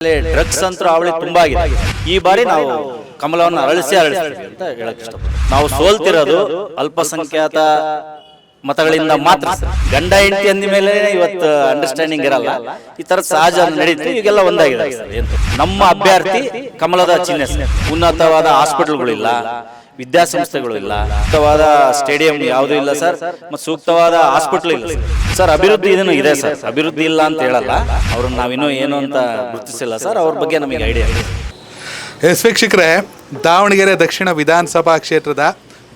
Drugs ಅಂತೂ ಅವಳಿ ತುಂಬಾ ಆಗಿದೆ. ಈ ಬಾರಿ ನಾವು ಕಮಲವನ್ನು ಅರಳಿಸ್ತೀವಿ ಅಂತ ಹೇಳಕ್ ಇಷ್ಟಪಡ್ತೀನಿ. ನಾವು ಸೋಲ್ತಿರೋದು ಅಲ್ಪಸಂಖ್ಯಾತ ಮತಗಳಿಂದ ಮಾತ್ರ. ಗಂಡ ಹೆಂಡತಿ ಅಂದ ಮೇಲೆ ಇವತ್ತು ಅಂಡರ್ಸ್ಟ್ಯಾಂಡಿಂಗ್ ಇರಲ್ಲ, ಈ ತರ ಸಹಜ ನಡೀತು. ಈಗೆಲ್ಲ ಒಂದಾಗಿದೆ ಸರ್. ನಮ್ಮ ಅಭ್ಯರ್ಥಿ ಕಮಲದ ಚಿಹ್ನೆ. ಉನ್ನತವಾದ ಹಾಸ್ಪಿಟಲ್ಗಳಿಲ್ಲ, ವಿದ್ಯಾಸಂಸ್ಥೆಗಳು ಇಲ್ಲ, ಸೂಕ್ತವಾದ ಸ್ಟೇಡಿಯಂ ಯಾವುದೂ ಇಲ್ಲ ಸರ್, ಮತ್ತು ಸೂಕ್ತವಾದ ಹಾಸ್ಪಿಟಲ್ ಇಲ್ಲ ಸರ್. ಅಭಿವೃದ್ಧಿ ಇದನ್ನು ಇದೆ ಸರ್, ಅಭಿವೃದ್ಧಿ ಇಲ್ಲ ಅಂತ ಹೇಳಲ್ಲ. ಅವ್ರನ್ನ ನಾವಿನ್ನೂ ಏನು ಅಂತ ಗುರುತಿಸಿಲ್ಲ ಸರ್, ಅವ್ರ ಬಗ್ಗೆ ನಮಗೆ ಐಡಿಯಾ ಇದೆ. ವೀಕ್ಷಕರೇ, ದಾವಣಗೆರೆ ದಕ್ಷಿಣ ವಿಧಾನಸಭಾ ಕ್ಷೇತ್ರದ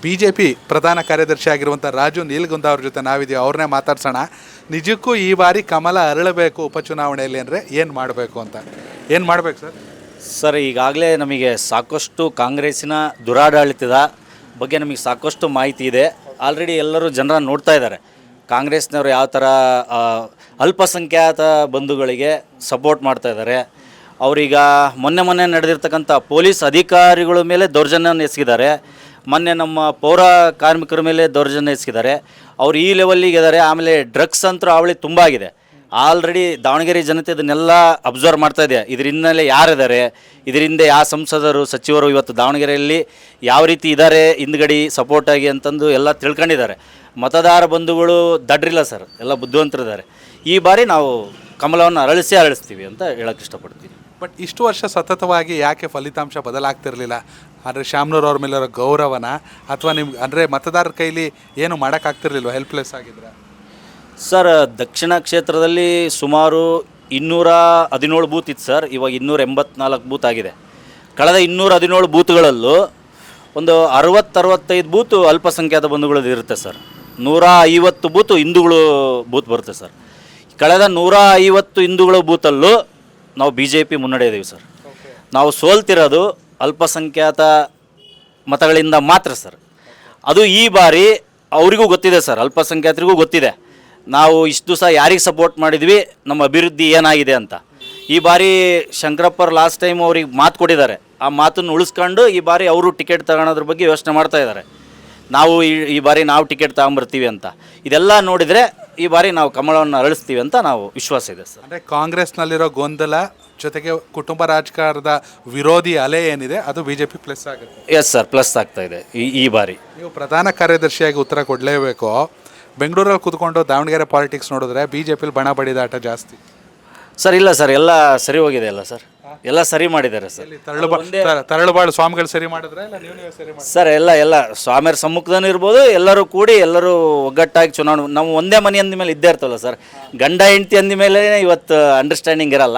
BJP ಪ್ರಧಾನ ಕಾರ್ಯದರ್ಶಿ ಆಗಿರುವಂಥ ರಾಜು ನೀಲಗುಂದ ಅವ್ರ ಜೊತೆ ನಾವಿದ್ದೀವಿ. ಅವ್ರನ್ನೇ ಮಾತಾಡ್ಸೋಣ. ನಿಜಕ್ಕೂ ಈ ಬಾರಿ ಕಮಲ ಅರಳಬೇಕು ಉಪಚುನಾವಣೆಯಲ್ಲಿ ಅಂದರೆ ಏನು ಮಾಡಬೇಕು ಅಂತ, ಏನು ಮಾಡಬೇಕು ಸರ್? ಸರ್, ಈಗಾಗಲೇ ನಮಗೆ ಸಾಕಷ್ಟು ಕಾಂಗ್ರೆಸ್ಸಿನ ದುರಾಡಳಿತದ ಬಗ್ಗೆ ನಮಗೆ ಸಾಕಷ್ಟು ಮಾಹಿತಿ ಇದೆ. ಆಲ್ರೆಡಿ ಎಲ್ಲರೂ ಜನರನ್ನು ನೋಡ್ತಾ ಇದ್ದಾರೆ. ಕಾಂಗ್ರೆಸ್ನವರು ಯಾವ ಥರ ಅಲ್ಪಸಂಖ್ಯಾತ ಬಂಧುಗಳಿಗೆ ಸಪೋರ್ಟ್ ಮಾಡ್ತಾ ಇದ್ದಾರೆ. ಅವರೀಗ ಮೊನ್ನೆ ನಡೆದಿರ್ತಕ್ಕಂಥ ಪೊಲೀಸ್ ಅಧಿಕಾರಿಗಳ ಮೇಲೆ ದೌರ್ಜನ್ಯ ಎಸಗಿದ್ದಾರೆ. ಮೊನ್ನೆ ನಮ್ಮ ಪೌರ ಕಾರ್ಮಿಕರ ಮೇಲೆ ದೌರ್ಜನ್ಯ ಎಸಗಿದ್ದಾರೆ. ಅವ್ರು ಈ ಲೆವೆಲ್ಲಿಗೆ ಇದ್ದಾರೆ. ಆಮೇಲೆ ಡ್ರಗ್ಸ್ ಅಂತೂ ಅವಳಿ ತುಂಬ ಆಗಿದೆ. ಆಲ್ರೆಡಿ ದಾವಣಗೆರೆ ಜನತೆ ಇದನ್ನೆಲ್ಲ ಅಬ್ಸರ್ವ್ ಮಾಡ್ತಾ ಇದೆ. ಇದ್ರ ಹಿನ್ನೆಲೆ ಯಾರಿದ್ದಾರೆ, ಇದರಿಂದ ಯಾವ ಸಂಸದರು ಸಚಿವರು ಇವತ್ತು ದಾವಣಗೆರೆಯಲ್ಲಿ ಯಾವ ರೀತಿ ಇದ್ದಾರೆ ಹಿಂದ್ಗಡೆ ಸಪೋರ್ಟಾಗಿ ಅಂತಂದು ಎಲ್ಲ ತಿಳ್ಕೊಂಡಿದ್ದಾರೆ. ಮತದಾರ ಬಂಧುಗಳು ದಡ್ರಿಲ್ಲ ಸರ್, ಎಲ್ಲ ಬುದ್ಧಿವಂತರಿದ್ದಾರೆ. ಈ ಬಾರಿ ನಾವು ಕಮಲವನ್ನು ಅರಳಿಸ್ತೀವಿ ಅಂತ ಹೇಳಕ್ಕೆ ಇಷ್ಟಪಡ್ತೀನಿ. ಬಟ್ ಇಷ್ಟು ವರ್ಷ ಸತತವಾಗಿ ಯಾಕೆ ಫಲಿತಾಂಶ ಬದಲಾಗ್ತಿರಲಿಲ್ಲ? ಅಂದರೆ ಶಾಮ್ನೂರ್ ಅವ್ರ ಮೇಲಿರೋ ಗೌರವನ, ಅಥವಾ ನಿಮ್ಗೆ ಅಂದರೆ ಮತದಾರರ ಕೈಲಿ ಏನು ಮಾಡೋಕ್ಕಾಗ್ತಿರ್ಲಿಲ್ವ? ಹೆಲ್ಪ್ಲೆಸ್ ಆಗಿದ್ರೆ ಸರ್? ದಕ್ಷಿಣ ಕ್ಷೇತ್ರದಲ್ಲಿ ಸುಮಾರು 217 ಬೂತ್ ಇತ್ತು ಸರ್. ಇವಾಗ 284 ಬೂತ್ ಆಗಿದೆ. ಕಳೆದ 217 ಬೂತ್ಗಳಲ್ಲೂ ಒಂದು 60-65 ಬೂತು ಅಲ್ಪಸಂಖ್ಯಾತ ಬಂಧುಗಳದ್ದು ಇರುತ್ತೆ ಸರ್. 150 ಬೂತು ಹಿಂದೂಗಳು ಬೂತ್ ಬರುತ್ತೆ ಸರ್. ಕಳೆದ 150 ಹಿಂದೂಗಳ ಬೂತಲ್ಲೂ ನಾವು BJP ಮುನ್ನಡೆ ಇದ್ದೀವಿ ಸರ್. ನಾವು ಸೋಲ್ತಿರೋದು ಅಲ್ಪಸಂಖ್ಯಾತ ಮತಗಳಿಂದ ಮಾತ್ರ ಸರ್. ಅದು ಈ ಬಾರಿ ಅವರಿಗೂ ಗೊತ್ತಿದೆ ಸರ್, ಅಲ್ಪಸಂಖ್ಯಾತರಿಗೂ ಗೊತ್ತಿದೆ ನಾವು ಇಷ್ಟು ದಿವಸ ಯಾರಿಗೆ ಸಪೋರ್ಟ್ ಮಾಡಿದ್ವಿ, ನಮ್ಮ ಅಭಿವೃದ್ಧಿ ಏನಾಗಿದೆ ಅಂತ. ಈ ಬಾರಿ ಶಂಕರಪ್ಪರ್ ಲಾಸ್ಟ್ ಟೈಮ್ ಅವ್ರಿಗೆ ಮಾತು ಕೊಟ್ಟಿದ್ದಾರೆ. ಆ ಮಾತನ್ನು ಉಳಿಸ್ಕೊಂಡು ಈ ಬಾರಿ ಅವರು ಟಿಕೆಟ್ ತಗೊಳೋದ್ರ ಬಗ್ಗೆ ಯೋಚನೆ ಮಾಡ್ತಾ ಇದ್ದಾರೆ. ನಾವು ಈ ಬಾರಿ ನಾವು ಟಿಕೆಟ್ ತಗೊಂಬರ್ತೀವಿ ಅಂತ. ಇದೆಲ್ಲ ನೋಡಿದರೆ ಈ ಬಾರಿ ನಾವು ಕಮಲವನ್ನು ಅರಳಿಸ್ತೀವಿ ಅಂತ ನಾವು ವಿಶ್ವಾಸ ಇದೆ ಸರ್. ಅಂದರೆ ಕಾಂಗ್ರೆಸ್ನಲ್ಲಿರೋ ಗೊಂದಲ ಜೊತೆಗೆ ಕುಟುಂಬ ರಾಜಕಾರಣದ ವಿರೋಧಿ ಅಲೆ ಏನಿದೆ ಅದು BJP ಪ್ಲಸ್ ಆಗುತ್ತೆ. ಎಸ್ ಸರ್, ಪ್ಲಸ್ ಆಗ್ತಾ ಇದೆ ಈ ಬಾರಿ. ನೀವು ಪ್ರಧಾನ ಕಾರ್ಯದರ್ಶಿಯಾಗಿ ಉತ್ತರ ಕೊಡಲೇಬೇಕು. ಬೆಂಗಳೂರಲ್ಲಿ ಕೂತ್ಕೊಂಡು ದಾವಣಗೆರೆ ಪಾಲಿಟಿಕ್ಸ್ ನೋಡಿದ್ರೆ BJPಲಿ ಬಣ ಬಡಿದಾಟ ಜಾಸ್ತಿ ಸರ್. ಇಲ್ಲ ಸರ್, ಎಲ್ಲ ಸರಿ ಹೋಗಿದೆ ಅಲ್ಲ ಸರ್, ಎಲ್ಲ ಸರಿ ಮಾಡಿದ್ದಾರೆ ಸರ್. ತರಳುಬಾಳು ಸ್ವಾಮಿಗಳು ಸರಿ ಮಾಡಿದ್ರೆ ಸರ್, ಎಲ್ಲ ಸ್ವಾಮಿಯರ ಸಮ್ಮುಖದೂ ಇರ್ಬೋದು, ಎಲ್ಲರೂ ಕೂಡಿ ಎಲ್ಲರೂ ಒಗ್ಗಟ್ಟಾಗಿ ಚುನಾವಣೆ. ನಾವು ಒಂದೇ ಮನೆ ಅಂದ ಮೇಲೆ ಇದ್ದೇ ಇರ್ತಲ್ಲ ಸರ್. ಗಂಡ ಹೆಂಡತಿ ಅಂದ ಮೇಲೆ ಇವತ್ತು ಅಂಡರ್ಸ್ಟ್ಯಾಂಡಿಂಗ್ ಇರಲ್ಲ,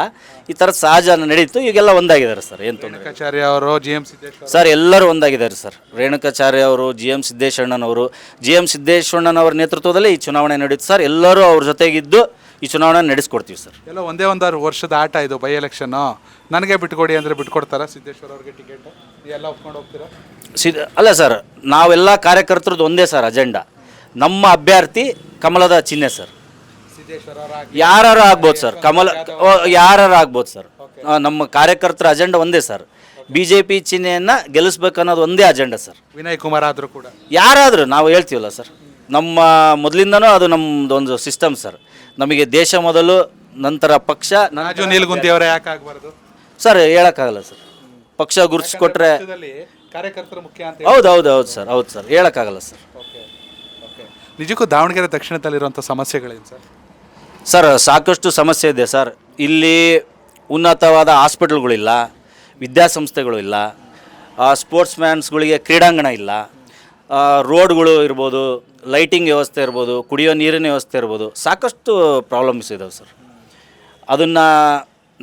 ಈ ಥರ ಸಹಜ ನಡೀತು. ಈಗೆಲ್ಲ ಒಂದಾಗಿದ್ದಾರೆ ಸರ್. ಏನು ರೇಣುಕಾಚಾರ್ಯ ಅವರು, GM ಸಿದ್ದೇಶ್ವರ ಸರ್, ಎಲ್ಲರೂ ಒಂದಾಗಿದ್ದಾರೆ ಸರ್. ರೇಣುಕಾಚಾರ್ಯ ಅವರು, GM ಸಿದ್ದೇಶ್ವರಣ್ಣನವರು, GM ಸಿದ್ದೇಶ್ವರಣ್ಣನವರ ನೇತೃತ್ವದಲ್ಲಿ ಈ ಚುನಾವಣೆ ನಡೀತು ಸರ್. ಎಲ್ಲರೂ ಅವ್ರ ಜೊತೆಗಿದ್ದು ಈ ಚುನಾವಣೆ ನಡೆಸ್ಕೊಡ್ತೀವಿ ಸರ್. ಎಲ್ಲ ಒಂದೇ ವರ್ಷದ ಆಟ ಇದು, ಬೈ ಎಲೆಕ್ಷನ್ನು. ನನಗೆ ಬಿಟ್ಕೊಡಿ ಅಂದರೆ ಬಿಟ್ಕೊಡ್ತಾರಾ? ಸಿದ್ದೇಶ್ವರ ಅವ್ರಿಗೆ ಟಿಕೆಟ್ ಎಲ್ಲ ಒಪ್ಕೊಂಡು ಹೋಗ್ತೀರಾ? ಅಲ್ಲ ಸರ್, ನಾವೆಲ್ಲ ಕಾರ್ಯಕರ್ತರದ್ದು ಒಂದೇ ಸರ್ ಅಜೆಂಡಾ. ನಮ್ಮ ಅಭ್ಯರ್ಥಿ ಕಮಲದ ಚಿಹ್ನೆ ಸರ್. ಯಾರು ಆಗ್ಬೋದು ಸರ್, ಕಮಲ ಯಾರು ಆಗ್ಬೋದು ಸರ್. ನಮ್ಮ ಕಾರ್ಯಕರ್ತರ ಅಜೆಂಡಾ ಒಂದೇ ಸರ್. BJP ಚಿಹ್ನೆಯನ್ನು ಗೆಲ್ಲಿಸ್ಬೇಕನ್ನೋದು ಒಂದೇ ಅಜೆಂಡಾ ಸರ್. ವಿನಯ್ ಕುಮಾರ್ ಆದರೂ ಕೂಡ ಯಾರಾದರೂ ನಾವು ಹೇಳ್ತೀವಲ್ಲ ಸರ್, ನಮ್ಮ ಮೊದಲಿಂದನೂ ಅದು ನಮ್ಮದು ಒಂದು ಸಿಸ್ಟಮ್ ಸರ್. ನಮಗೆ ದೇಶ ಮೊದಲು, ನಂತರ ಪಕ್ಷ. ರಾಜು ನೀಲಗುಂದಿ ಅವರೇ ಯಾಕೆ ಆಗಬಾರ್ದು ಸರ್? ಹೇಳೋಕ್ಕಾಗಲ್ಲ ಸರ್. ಪಕ್ಷ ಗುರುತಿಸ್ಕೊಟ್ರೆ ಕಾರ್ಯಕರ್ತರು ಮುಖ್ಯ ಅಂತ. ಹೌದು ಸರ್, ಹೇಳೋಕ್ಕಾಗಲ್ಲ ಸರ್. ನಿಜಕ್ಕೂ ದಾವಣಗೆರೆ ದಕ್ಷಿಣದಲ್ಲಿರುವಂಥ ಸಮಸ್ಯೆಗಳೇನು ಸರ್? ಸರ್, ಸಾಕಷ್ಟು ಸಮಸ್ಯೆ ಇದೆ ಸರ್. ಇಲ್ಲಿ ಉನ್ನತವಾದ ಹಾಸ್ಪಿಟಲ್ಗಳಿಲ್ಲ, ವಿದ್ಯಾಸಂಸ್ಥೆಗಳು ಇಲ್ಲ, ಸ್ಪೋರ್ಟ್ಸ್ ಮ್ಯಾನ್ಸ್ಗಳಿಗೆ ಕ್ರೀಡಾಂಗಣ ಇಲ್ಲ, ರೋಡ್ಗಳು ಇರ್ಬೋದು, ಲೈಟಿಂಗ್ ವ್ಯವಸ್ಥೆ ಇರ್ಬೋದು, ಕುಡಿಯೋ ನೀರಿನ ವ್ಯವಸ್ಥೆ ಇರ್ಬೋದು, ಸಾಕಷ್ಟು ಪ್ರಾಬ್ಲಮ್ಸ್ ಇದಾವೆ ಸರ್. ಅದನ್ನು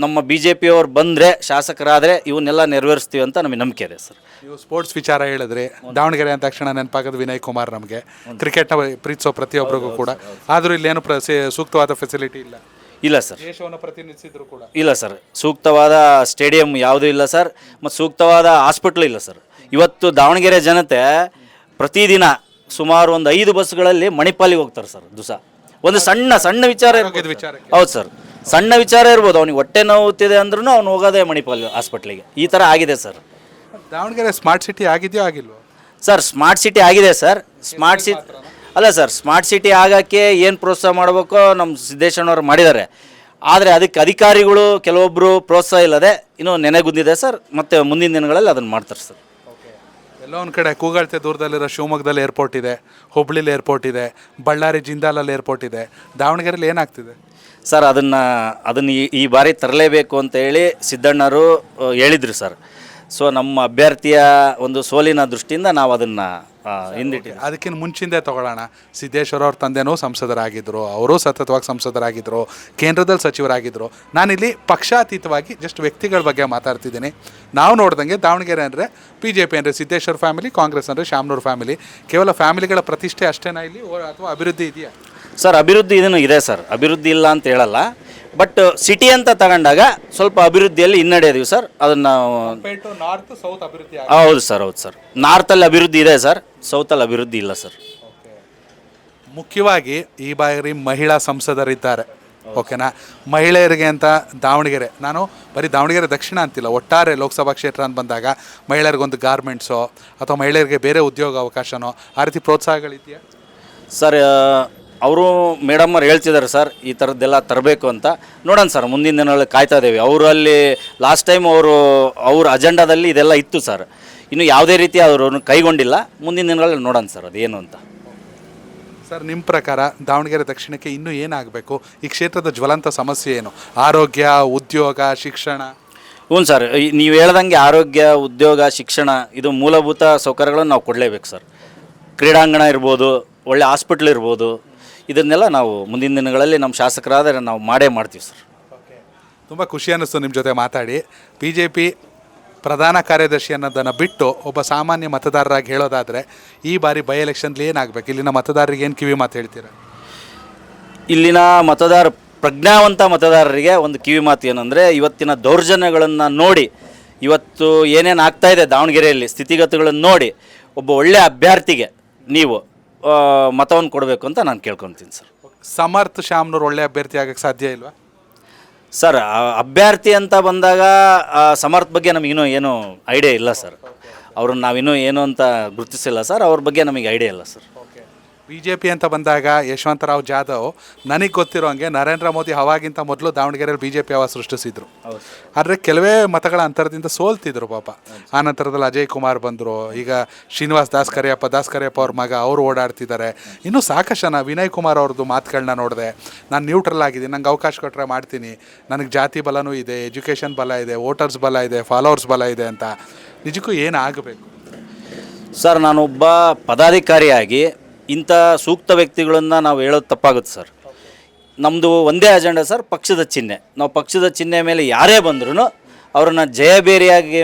ನಮ್ಮ BJP ಅವ್ರು ಬಂದರೆ, ಶಾಸಕರಾದರೆ ಇವನ್ನೆಲ್ಲ ನೆರವೇರಿಸ್ತೀವಿ ಅಂತ ನಮಗೆ ನಂಬಿಕೆ ಇದೆ ಸರ್. ನೀವು ಸ್ಪೋರ್ಟ್ಸ್ ವಿಚಾರ ಹೇಳಿದ್ರಿ. ದಾವಣಗೆರೆ ಅಂದ ತಕ್ಷಣ ನೆನಪಾಗೋದು ವಿನಯ್ ಕುಮಾರ್. ನಮಗೆ ಕ್ರಿಕೆಟ್ನ ಪ್ರೀತಿಸೋ ಪ್ರತಿಯೊಬ್ಬರಿಗೂ ಕೂಡ. ಆದರೂ ಇಲ್ಲೇನು ಸೂಕ್ತವಾದ ಫೆಸಿಲಿಟಿ ಇಲ್ಲ ಸರ್. ದೇಶವನ್ನು ಪ್ರತಿನಿಧಿಸಿದ್ರು ಕೂಡ ಇಲ್ಲ ಸರ್. ಸೂಕ್ತವಾದ ಸ್ಟೇಡಿಯಂ ಯಾವುದೂ ಇಲ್ಲ ಸರ್, ಮತ್ತು ಸೂಕ್ತವಾದ ಹಾಸ್ಪಿಟ್ಲ್ ಇಲ್ಲ ಸರ್. ಇವತ್ತು ದಾವಣಗೆರೆ ಜನತೆ ಪ್ರತಿದಿನ ಸುಮಾರು ಒಂದು 5 ಬಸ್ಗಳಲ್ಲಿ ಮಣಿಪಾಲಿಗೆ ಹೋಗ್ತಾರೆ ಸರ್. ದಿವಸ ಒಂದು ಸಣ್ಣ ವಿಚಾರ. ಹೌದು ಸರ್, ಸಣ್ಣ ವಿಚಾರ ಇರ್ಬೋದು. ಅವ್ನಿಗೆ ಹೊಟ್ಟೆ ನೋವುತ್ತಿದೆ ಅಂದ್ರೂ ಅವ್ನು ಹೋಗೋದೇ ಮಣಿಪಾಲ್ ಹಾಸ್ಪಿಟ್ಲಿಗೆ. ಈ ಥರ ಆಗಿದೆ ಸರ್. ದಾವಣಗೆರೆ ಸ್ಮಾರ್ಟ್ ಸಿಟಿ ಆಗಿದೆಯೋ ಆಗಿಲ್ವೋ ಸರ್? ಸ್ಮಾರ್ಟ್ ಸಿಟಿ ಆಗಿದೆ ಸರ್. ಸ್ಮಾರ್ಟ್ ಸಿಟಿ ಆಗೋಕ್ಕೆ ಏನು ಪ್ರೋತ್ಸಾಹ ಮಾಡಬೇಕೋ ನಮ್ಮ ಸಿದ್ದೇಶಣ್ಣವ್ರು ಮಾಡಿದ್ದಾರೆ. ಆದರೆ ಅದಕ್ಕೆ ಅಧಿಕಾರಿಗಳು ಕೆಲವೊಬ್ಬರು ಪ್ರೋತ್ಸಾಹ ಇಲ್ಲದೆ ಇನ್ನೂ ನೆನೆಗುಂದಿದೆ ಸರ್. ಮತ್ತು ಮುಂದಿನ ದಿನಗಳಲ್ಲಿ ಅದನ್ನು ಮಾಡ್ತಾರೆ ಸರ್. ಎಲ್ಲೋ ಒಂದು ಕಡೆ ಕೂಗಳತೆ ದೂರದಲ್ಲಿರೋ ಶಿವಮೊಗ್ಗದಲ್ಲಿ ಏರ್ಪೋರ್ಟ್ ಇದೆ, ಹುಬ್ಳಿಲಿ ಏರ್ಪೋರ್ಟ್ ಇದೆ, ಬಳ್ಳಾರಿ ಜಿಂದಾಲಲ್ಲಿ ಏರ್ಪೋರ್ಟ್ ಇದೆ. ದಾವಣಗೆರೆಯಲ್ಲಿ ಏನಾಗ್ತಿದೆ ಸರ್? ಅದನ್ನು ಈ ಬಾರಿ ತರಲೇಬೇಕು ಅಂತ ಹೇಳಿ ಸಿದ್ದಣ್ಣರು ಹೇಳಿದ್ರು ಸರ್. ಸೊ ನಮ್ಮ ಅಭ್ಯರ್ಥಿಯ ಒಂದು ಸೋಲಿನ ದೃಷ್ಟಿಯಿಂದ ನಾವು ಅದನ್ನು ಹಿಂದಿಟ್ಟಿದ್ದೀವಿ. ಅದಕ್ಕಿಂತ ಮುಂಚಿಂದೆ ತಗೊಳ್ಳೋಣ. ಸಿದ್ದೇಶ್ವರ ಅವ್ರ ತಂದೆನೂ ಸಂಸದರಾಗಿದ್ದರು, ಅವರು ಸತತವಾಗಿ ಸಂಸದರಾಗಿದ್ದರು, ಕೇಂದ್ರದಲ್ಲಿ ಸಚಿವರಾಗಿದ್ದರು. ನಾನಿಲ್ಲಿ ಪಕ್ಷಾತೀತವಾಗಿ ಜಸ್ಟ್ ವ್ಯಕ್ತಿಗಳ ಬಗ್ಗೆ ಮಾತಾಡ್ತಿದ್ದೀನಿ. ನಾವು ನೋಡ್ದಂಗೆ ದಾವಣಗೆರೆ ಅಂದರೆ BJP ಅಂದರೆ ಸಿದ್ದೇಶ್ವರ ಫ್ಯಾಮಿಲಿ, ಕಾಂಗ್ರೆಸ್ ಅಂದರೆ ಶಾಮನೂರು ಫ್ಯಾಮಿಲಿ. ಕೇವಲ ಫ್ಯಾಮಿಲಿಗಳ ಪ್ರತಿಷ್ಠೆ ಅಷ್ಟೇನಾ ಇಲ್ಲಿ, ಅಥವಾ ಅಭಿವೃದ್ಧಿ ಇದೆಯಾ? ಸರ್ ಅಭಿವೃದ್ಧಿ ಇದನ್ನು ಇದೆ ಸರ್, ಅಭಿವೃದ್ಧಿ ಇಲ್ಲ ಅಂತ ಹೇಳಲ್ಲ. ಬಟ್ ಸಿಟಿ ಅಂತ ತಗೊಂಡಾಗ ಸ್ವಲ್ಪ ಅಭಿವೃದ್ಧಿಯಲ್ಲಿ ಹಿನ್ನಡೆ ಇದೀವಿ ಸರ್. ಅದನ್ನು ನಾರ್ತ್ ಸೌತ್ ಅಭಿವೃದ್ಧಿ ಹೌದು ಸರ್. ನಾರ್ತಲ್ಲಿ ಅಭಿವೃದ್ಧಿ ಇದೆ ಸರ್, ಸೌತಲ್ಲಿ ಅಭಿವೃದ್ಧಿ ಇಲ್ಲ ಸರ್. ಮುಖ್ಯವಾಗಿ ಈ ಬಾರಿ ಮಹಿಳಾ ಸಂಸದರಿದ್ದಾರೆ, ಓಕೆನಾ? ಮಹಿಳೆಯರಿಗೆ ಅಂತ ದಾವಣಗೆರೆ, ನಾನು ಬರೀ ದಾವಣಗೆರೆ ದಕ್ಷಿಣ ಅಂತಿಲ್ಲ, ಒಟ್ಟಾರೆ ಲೋಕಸಭಾ ಕ್ಷೇತ್ರ ಅಂತ ಬಂದಾಗ ಮಹಿಳೆಯರಿಗೊಂದು ಗಾರ್ಮೆಂಟ್ಸೋ ಅಥವಾ ಮಹಿಳೆಯರಿಗೆ ಬೇರೆ ಉದ್ಯೋಗ ಅವಕಾಶನೋ ಆ ರೀತಿ ಪ್ರೋತ್ಸಾಹಗಳಿದೆಯಾ ಸರ್? ಅವರು ಮೇಡಮ್ಮರು ಹೇಳ್ತಿದ್ದಾರೆ ಸರ್, ಈ ಥರದ್ದೆಲ್ಲ ತರಬೇಕು ಅಂತ. ನೋಡೋಣ ಸರ್, ಮುಂದಿನ ದಿನಗಳಲ್ಲಿ ಕಾಯ್ತಾ ಇದ್ದೇವೆ. ಅವರಲ್ಲಿ ಲಾಸ್ಟ್ ಟೈಮ್ ಅವ್ರ ಅಜೆಂಡಾದಲ್ಲಿ ಇದೆಲ್ಲ ಇತ್ತು ಸರ್. ಇನ್ನು ಯಾವುದೇ ರೀತಿ ಅವರು ಕೈಗೊಂಡಿಲ್ಲ. ಮುಂದಿನ ದಿನಗಳಲ್ಲಿ ನೋಡೋಣ ಸರ್ ಅದೇನು ಅಂತ. ಸರ್, ನಿಮ್ಮ ಪ್ರಕಾರ ದಾವಣಗೆರೆ ದಕ್ಷಿಣಕ್ಕೆ ಇನ್ನೂ ಏನಾಗಬೇಕು? ಈ ಕ್ಷೇತ್ರದ ಜ್ವಲಂತ ಸಮಸ್ಯೆ ಏನು? ಆರೋಗ್ಯ, ಉದ್ಯೋಗ, ಶಿಕ್ಷಣ? ಹ್ಞೂ ಸರ್, ನೀವು ಹೇಳ್ದಂಗೆ ಆರೋಗ್ಯ, ಉದ್ಯೋಗ, ಶಿಕ್ಷಣ ಇದು ಮೂಲಭೂತ ಸೌಕರ್ಯಗಳನ್ನು ನಾವು ಕೊಡಲೇಬೇಕು ಸರ್. ಕ್ರೀಡಾಂಗಣ ಇರ್ಬೋದು, ಒಳ್ಳೆ ಹಾಸ್ಪಿಟ್ಲ್ ಇರ್ಬೋದು, ಇದನ್ನೆಲ್ಲ ನಾವು ಮುಂದಿನ ದಿನಗಳಲ್ಲಿ ನಮ್ಮ ಶಾಸಕರಾದರೆ ನಾವು ಮಾಡೇ ಮಾಡ್ತೀವಿ ಸರ್. ತುಂಬ ಖುಷಿ ಅನ್ನಿಸ್ತು ನಿಮ್ಮ ಜೊತೆ ಮಾತಾಡಿ. BJP ಪ್ರಧಾನ ಕಾರ್ಯದರ್ಶಿ ಅನ್ನೋದನ್ನು ಬಿಟ್ಟು ಒಬ್ಬ ಸಾಮಾನ್ಯ ಮತದಾರರಾಗಿ ಹೇಳೋದಾದರೆ ಈ ಬಾರಿ ಬೈ ಎಲೆಕ್ಷನ್ಲಿ ಏನಾಗಬೇಕು? ಇಲ್ಲಿನ ಮತದಾರರಿಗೆ ಏನು ಕಿವಿ ಮಾತು ಹೇಳ್ತೀರಾ? ಇಲ್ಲಿನ ಪ್ರಜ್ಞಾವಂತ ಮತದಾರರಿಗೆ ಒಂದು ಕಿವಿ ಮಾತು ಏನಂದರೆ, ಇವತ್ತಿನ ದೌರ್ಜನ್ಯಗಳನ್ನು ನೋಡಿ, ಇವತ್ತು ಏನೇನು ಆಗ್ತಾಯಿದೆ ದಾವಣಗೆರೆಯಲ್ಲಿ ಸ್ಥಿತಿಗತಿಗಳನ್ನು ನೋಡಿ, ಒಬ್ಬ ಒಳ್ಳೆಯ ಅಭ್ಯರ್ಥಿಗೆ ನೀವು ಮತವನ್ನು ಕೊಡಬೇಕು ಅಂತ ನಾನು ಕೇಳ್ಕೊತೀನಿ ಸರ್. ಸಮರ್ಥ ಶಾಮನೂರು ಒಳ್ಳೆ ಅಭ್ಯರ್ಥಿ ಆಗಕ್ಕೆ ಸಾಧ್ಯ ಇಲ್ವಾ ಸರ್? ಅಭ್ಯರ್ಥಿ ಅಂತ ಬಂದಾಗ ಸಮರ್ಥ ಬಗ್ಗೆ ನಮಗಿನ್ನೂ ಏನೂ ಐಡಿಯಾ ಇಲ್ಲ ಸರ್. ಅವ್ರನ್ನ ನಾವಿನ್ನೂ ಏನು ಅಂತ ಗುರುತಿಸಿಲ್ಲ ಸರ್. ಅವ್ರ ಬಗ್ಗೆ ನಮಗೆ ಐಡಿಯಾ ಇಲ್ಲ ಸರ್. BJP ಅಂತ ಬಂದಾಗ ಯಶವಂತರಾವ್ ಜಾಧವ್ ನನಗೆ ಗೊತ್ತಿರೋ ಹಂಗೆ ನರೇಂದ್ರ ಮೋದಿ ಹವಾಗಿಂತ ಮೊದಲು ದಾವಣಗೆರೆಯಲ್ಲಿ BJP ಹವಾ ಸೃಷ್ಟಿಸಿದ್ರು. ಆದರೆ ಕೆಲವೇ ಮತಗಳ ಅಂತರದಿಂದ ಸೋಲ್ತಿದ್ರು ಪಾಪ. ಆ ನಂತರದಲ್ಲಿ ಅಜಯ್ ಕುಮಾರ್ ಬಂದರು. ಈಗ ಶ್ರೀನಿವಾಸ್ ದಾಸ್ ಕರಿಯಪ್ಪ ಅವ್ರ ಮಗ ಅವರು ಓಡಾಡ್ತಿದ್ದಾರೆ. ಇನ್ನೂ ಸಾಕಷ್ಟು ಜನ, ವಿನಯ್ ಕುಮಾರ್ ಅವ್ರದ್ದು ಮಾತುಗಳನ್ನ ನೋಡಿದೆ. ನಾನು ನ್ಯೂಟ್ರಲ್ ಆಗಿದ್ದೀನಿ, ನಂಗೆ ಅವಕಾಶ ಕೊಟ್ಟರೆ ಮಾಡ್ತೀನಿ, ನನಗೆ ಜಾತಿ ಬಲನೂ ಇದೆ, ಎಜುಕೇಷನ್ ಬಲ ಇದೆ, ವೋಟರ್ಸ್ ಬಲ ಇದೆ, ಫಾಲೋವರ್ಸ್ ಬಲ ಇದೆ ಅಂತ. ನಿಜಕ್ಕೂ ಏನಾಗಬೇಕು ಸರ್? ನಾನೊಬ್ಬ ಪದಾಧಿಕಾರಿಯಾಗಿ ಇಂಥ ಸೂಕ್ತ ವ್ಯಕ್ತಿಗಳನ್ನು ನಾವು ಹೇಳೋದು ತಪ್ಪಾಗುತ್ತೆ ಸರ್. ನಮ್ಮದು ಒಂದೇ ಅಜೆಂಡಾ ಸರ್, ಪಕ್ಷದ ಚಿಹ್ನೆ. ನಾವು ಪಕ್ಷದ ಚಿಹ್ನೆ ಮೇಲೆ ಯಾರೇ ಬಂದ್ರೂ ಅವ್ರನ್ನ ಜಯಬೇರಿಯಾಗಿ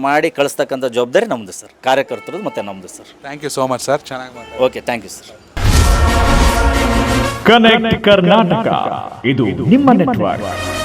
ಮಾಡಿ ಕಳಿಸ್ತಕ್ಕಂಥ ಜವಾಬ್ದಾರಿ ನಮ್ಮದು ಸರ್, ಕಾರ್ಯಕರ್ತರದ್ದು ಮತ್ತು ನಮ್ಮದು sir. Thank you so much sir, ಚೆನ್ನಾಗಿ ಮಾತಾಡಿ. Okay, thank you sir. Connect Karnataka, ಇದು ನಿಮ್ಮ ನೆಟ್ವರ್ಕ್.